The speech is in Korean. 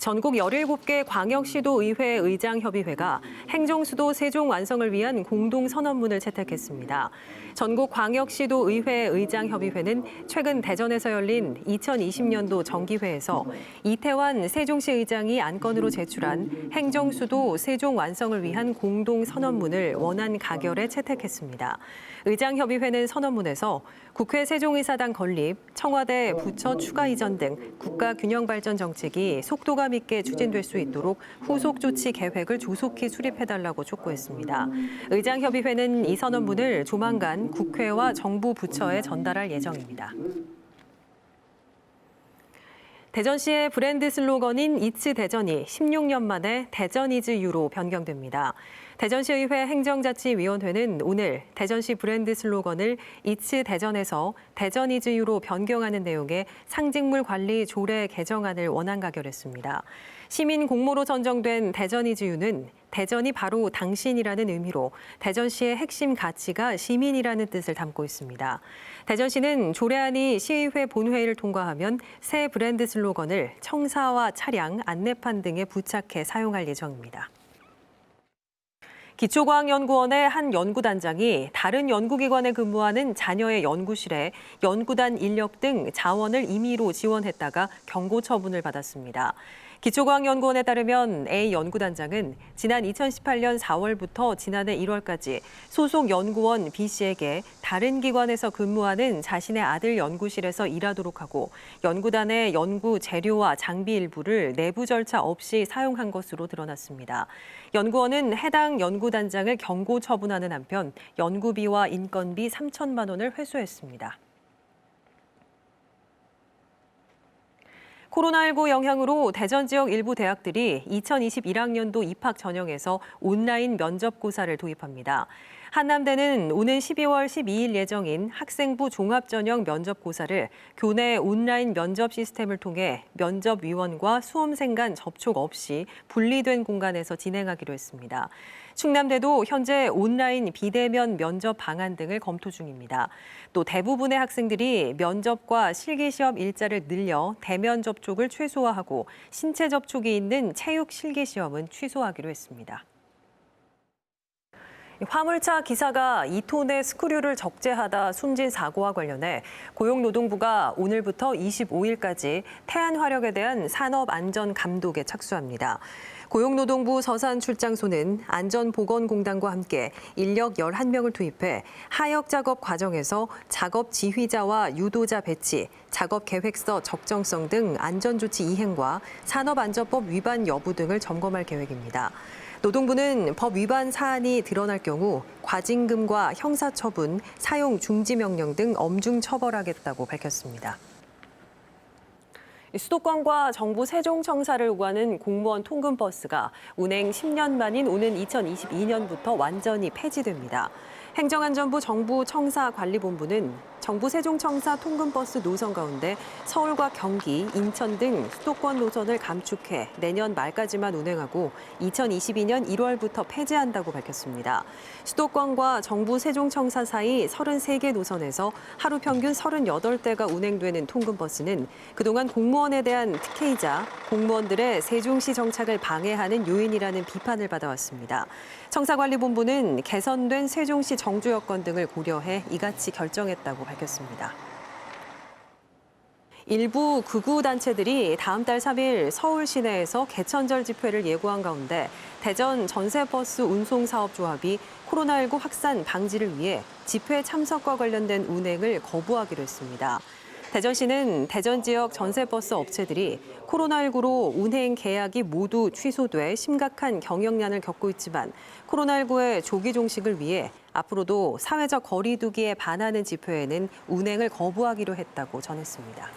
전국 17개 광역시도의회 의장협의회가 행정수도 세종 완성을 위한 공동선언문을 채택했습니다. 전국 광역시도의회 의장협의회는 최근 대전에서 열린 2020년도 정기회에서 이태환 세종시 의장이 안건으로 제출한 행정수도 세종 완성을 위한 공동선언문을 원안 가결에 채택했습니다. 의장협의회는 선언문에서 국회 세종의사당 건립, 청와대 부처 추가 이전 등 국가균형발전 정책이 속도감 있게 추진될 수 있도록 후속 조치 계획을 조속히 수립해달라고 촉구했습니다. 의장협의회는 이 선언문을 조만간 국회와 정부 부처에 전달할 예정입니다. 대전시의 브랜드 슬로건인 이츠 대전이 16년 만에 대전 이즈 유로 변경됩니다. 대전시의회 행정자치위원회는 오늘 대전시 브랜드 슬로건을 이츠 대전에서 대전 이즈 유로 변경하는 내용의 상징물 관리 조례 개정안을 원안 가결했습니다. 시민 공모로 선정된 대전 이즈 유는 대전이 바로 당신이라는 의미로 대전시의 핵심 가치가 시민이라는 뜻을 담고 있습니다. 대전시는 조례안이 시의회 본회의를 통과하면 새 브랜드 슬로건을 청사와 차량, 안내판 등에 부착해 사용할 예정입니다. 기초과학연구원의 한 연구단장이 다른 연구기관에 근무하는 자녀의 연구실에 연구단 인력 등 자원을 임의로 지원했다가 경고 처분을 받았습니다. 기초과학연구원에 따르면 A 연구단장은 지난 2018년 4월부터 지난해 1월까지 소속 연구원 B 씨에게 다른 기관에서 근무하는 자신의 아들 연구실에서 일하도록 하고 연구단의 연구 재료와 장비 일부를 내부 절차 없이 사용한 것으로 드러났습니다. 연구원은 해당 연구단장을 경고 처분하는 한편 연구비와 인건비 3천만 원을 회수했습니다. 코로나19 영향으로 대전 지역 일부 대학들이 2021학년도 입학 전형에서 온라인 면접고사를 도입합니다. 한남대는 오는 12월 12일 예정인 학생부 종합전형 면접고사를 교내 온라인 면접 시스템을 통해 면접위원과 수험생 간 접촉 없이 분리된 공간에서 진행하기로 했습니다. 충남대도 현재 온라인 비대면 면접 방안 등을 검토 중입니다. 또 대부분의 학생들이 면접과 실기시험 일자를 늘려 대면 접촉을 최소화하고 신체 접촉이 있는 체육 실기시험은 취소하기로 했습니다. 화물차 기사가 2톤의 스크류를 적재하다 숨진 사고와 관련해 고용노동부가 오늘부터 25일까지 태안 화력에 대한 산업안전감독에 착수합니다. 고용노동부 서산출장소는 안전보건공단과 함께 인력 11명을 투입해 하역 작업 과정에서 작업 지휘자와 유도자 배치, 작업 계획서 적정성 등 안전조치 이행과 산업안전법 위반 여부 등을 점검할 계획입니다. 노동부는 법 위반 사안이 드러날 경우 과징금과 형사처분, 사용 중지 명령 등 엄중 처벌하겠다고 밝혔습니다. 수도권과 정부 세종청사를 오가는 공무원 통근버스가 운행 10년 만인 오는 2022년부터 완전히 폐지됩니다. 행정안전부 정부청사관리본부는 정부 세종청사 통근버스 노선 가운데 서울과 경기, 인천 등 수도권 노선을 감축해 내년 말까지만 운행하고 2022년 1월부터 폐지한다고 밝혔습니다. 수도권과 정부 세종청사 사이 33개 노선에서 하루 평균 38대가 운행되는 통근버스는 그동안 공무원에 대한 특혜이자 공무원들의 세종시 정착을 방해하는 요인이라는 비판을 받아왔습니다. 청사관리본부는 개선된 세종시 정주 여건 등을 고려해 이같이 결정했다고 밝혔습니다. 일부 극우 단체들이 다음 달 3일 서울 시내에서 개천절 집회를 예고한 가운데 대전 전세버스 운송사업조합이 코로나19 확산 방지를 위해 집회 참석과 관련된 운행을 거부하기로 했습니다. 대전시는 대전 지역 전세버스 업체들이 코로나19로 운행 계약이 모두 취소돼 심각한 경영난을 겪고 있지만 코로나19의 조기 종식을 위해 앞으로도 사회적 거리 두기에 반하는 집회에는 운행을 거부하기로 했다고 전했습니다.